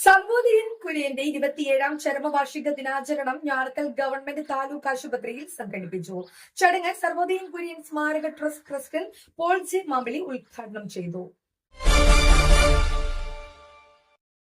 സർവോദയൻ കുര്യന്റെ 27ാം ചരമവാർഷിക ദിനാചരണം ഞാറക്കൽ ഗവൺമെന്റ് താലൂക്ക് ആശുപത്രിയിൽ സംഘടിപ്പിച്ചു. ചടങ്ങ് സർവോദയൻ കുര്യൻ സ്മാരക ട്രസ്റ്റ് പ്രസിഡന്റ് പോൾ ജെ മാമ്പിളി ഉദ്ഘാടനം ചെയ്തു.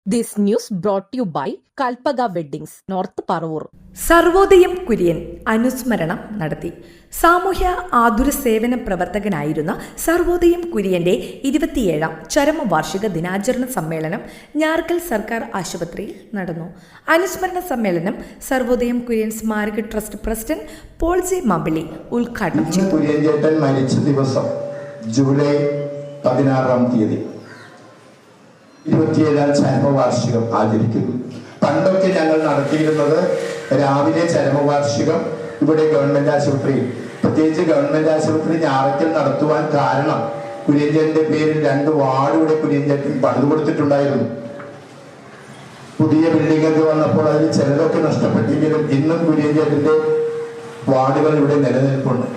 This news brought to you by Kalpaga Weddings, North Paravoor. Sarvodayam Kurian അനുസ്മരണം നടത്തി. സാമൂഹ്യ ആതുര സേവന പ്രവർത്തകനായിരുന്ന സർവോദയം കുര്യന്റെ 27ാം ചരമവാർഷിക ദിനാചരണ സമ്മേളനം ഞാറക്കൽ സർക്കാർ ആശുപത്രിയിൽ നടന്നു. അനുസ്മരണ സമ്മേളനം സർവോദയം കുര്യൻ സ്മാരക ട്രസ്റ്റ് പ്രസിഡന്റ് പോൾ ജെ മാമ്പിളി ഉദ്ഘാടനം ചെയ്തു. കുര്യൻചേട്ടൻ മരിച്ച ദിവസം ജൂലൈ 16-ാം തീയതി 27ാം ചരമവാർഷികം ആചരിക്കുന്നു. പണ്ടൊക്കെ ഞങ്ങൾ നടത്തിയിരുന്നത് രാവിലെ ചരമവാർഷികം ഇവിടെ ഗവൺമെന്റ് ആശുപത്രിയിൽ, പ്രത്യേകിച്ച് ഗവൺമെന്റ് ആശുപത്രി ഞാറക്കൽ നടത്തുവാൻ കാരണം കുര്യൻചേട്ടന്റെ പേരിൽ 2 വാർഡ് ഇവിടെ കുര്യൻചേട്ടൻ പണിതു കൊടുത്തിട്ടുണ്ടായിരുന്നു. പുതിയ ബിൽഡിംഗ് ഒക്കെ വന്നപ്പോൾ അതിൽ ചിലതൊക്കെ നഷ്ടപ്പെട്ടെങ്കിലും ഇന്നും കുര്യൻചേട്ടന്റെ വാർഡുകൾ ഇവിടെ നിലനിൽപ്പുണ്ട്.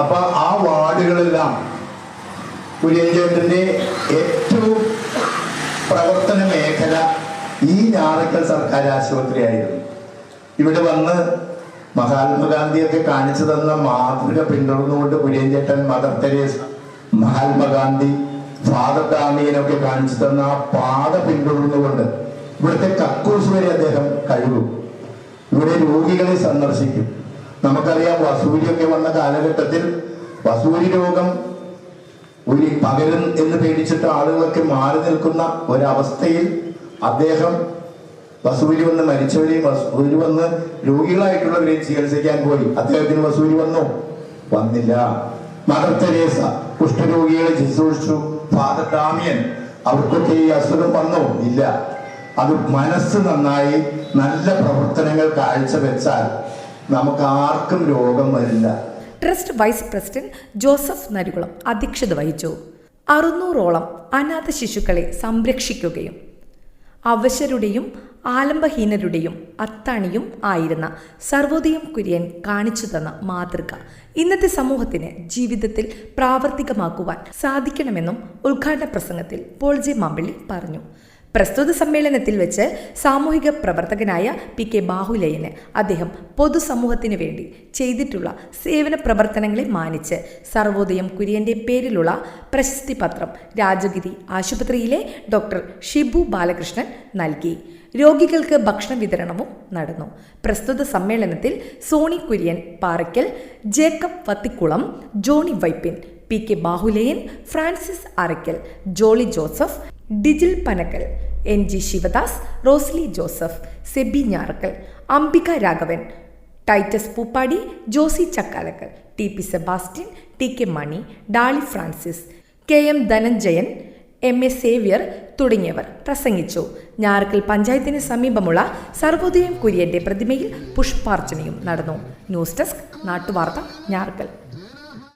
അപ്പൊ ആ വാർഡുകളെല്ലാം കുര്യൻചേട്ടന്റെ ഏറ്റവും പ്രവർത്തന മേഖല ഈ ഞാറക്കൽ സർക്കാർ ആശുപത്രിയായിരുന്നു. ഇവിടെ വന്ന് മഹാത്മാഗാന്ധിയൊക്കെ കാണിച്ചു തന്ന മാതൃക പിന്തുടർന്നുകൊണ്ട് കുര്യൻചേട്ടൻ മദർ തെരേസ, മഹാത്മാഗാന്ധി, ഫാദർ ഡാമിയനൊക്കെ കാണിച്ചു തന്ന ആ പാത പിന്തുടർന്നുകൊണ്ട് ഇവിടുത്തെ കക്കൂസ് വരെ അദ്ദേഹം കഴുകും. ഇവിടെ രോഗികളെ സന്ദർശിക്കും. നമുക്കറിയാം, വസൂരിയൊക്കെ വന്ന കാലഘട്ടത്തിൽ വസൂരി രോഗം ഒരു പകരും എന്ന് പേടിച്ചിട്ട് ആളുകളൊക്കെ മാറി നിൽക്കുന്ന ഒരവസ്ഥയിൽ അദ്ദേഹം വസൂരി വന്ന് മരിച്ചവരെയും വസൂരി വന്ന് രോഗികളായിട്ടുള്ളവരെയും ചികിത്സിക്കാൻ പോയി. അദ്ദേഹത്തിന് വസൂരി വന്നില്ല. മദർ തെരേസ കുഷ്ഠരോഗികളെ ശുശ്രൂഷിച്ചു. ഫാദർ ഡാമിയൻ, അവർക്കൊക്കെ ഈ അസുഖം ഇല്ല. അത് മനസ്സ് നന്നായി നല്ല പ്രവർത്തനങ്ങൾ കാഴ്ചവെച്ചാൽ നമുക്ക് ആർക്കും രോഗം വരില്ല. Trust vice president Joseph Narikulam അധ്യക്ഷത വഹിച്ചു. 600ഓളം അനാഥ ശിശുക്കളെ സംരക്ഷിക്കുകയും അവശരുടെയും ആലംബഹീനരുടെയും അത്താണിയും ആയിരുന്ന സർവോദയം കുര്യൻ കാണിച്ചു തന്ന മാതൃക ഇന്നത്തെ സമൂഹത്തിന് ജീവിതത്തിൽ പ്രാവർത്തികമാക്കുവാൻ സാധിക്കണമെന്നും ഉദ്ഘാടന പ്രസംഗത്തിൽ പോൾ ജെ മാമ്പിളി പറഞ്ഞു. പ്രസ്തുത സമ്മേളനത്തിൽ വെച്ച് സാമൂഹിക പ്രവർത്തകനായ PK ബാഹുലയന് അദ്ദേഹം പൊതുസമൂഹത്തിന് വേണ്ടി ചെയ്തിട്ടുള്ള സേവന പ്രവർത്തനങ്ങളെ മാനിച്ച് സർവോദയം കുര്യന്റെ പേരിലുള്ള പ്രശസ്തി പത്രം രാജഗിരി ആശുപത്രിയിലെ ഡോക്ടർ ഷിബു ബാലകൃഷ്ണൻ നൽകി. രോഗികൾക്ക് ഭക്ഷണ വിതരണവും നടന്നു. പ്രസ്തുത സമ്മേളനത്തിൽ Sony Kurian Paraykkal, Jacob Vathikkulam, Johny Vypin, PK Bahuleyan, Francis Araikkal, Jolly Joseph, Dijil Panakkal, NG Sivadas, Rosily Joseph, Seby Njarakkal, Ambika Raghavan, Titus Poopadi, Josy Chakkalakkal, TP Sebastian, TK Mani, Dolly Francis, KM Dhananjayan, MA Xavier തുടങ്ങിയവർ പ്രസംഗിച്ചു. ഞാറക്കൽ പഞ്ചായത്തിന് സമീപമുള്ള സർവോദയം കുര്യന്റെ പ്രതിമയിൽ പുഷ്പാർച്ചനയും നടന്നു. ന്യൂസ് ഡെസ്ക്, നാട്ടുവാർത്ത, ഞാറക്കൽ.